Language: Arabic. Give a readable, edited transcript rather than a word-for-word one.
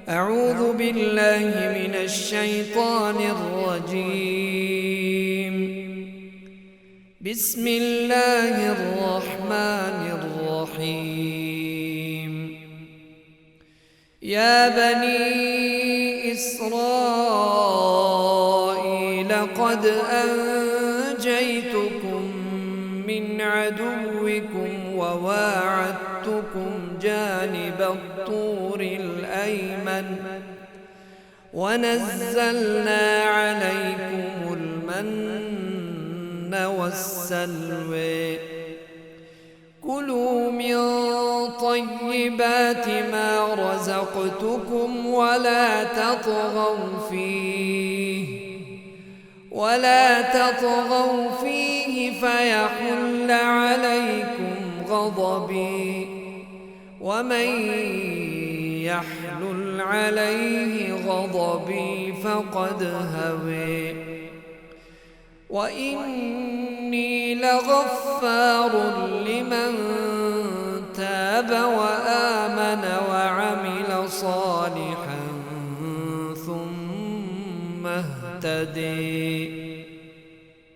أعوذ بالله من الشيطان الرجيم. بسم الله الرحمن الرحيم. يا بني إسرائيل قد أنجيتكم من عدوكم وواعدتكم جانب الطور الأيمن ونزلنا عليكم المن والسلوى كلوا من طيبات ما رزقتكم ولا تطغوا فيه فيحل عليكم غضبي ومن يحلل عليه غضبي فقد هوى وإني لغفار لمن تاب وآمن وعمل صالحا ثم اهتدي.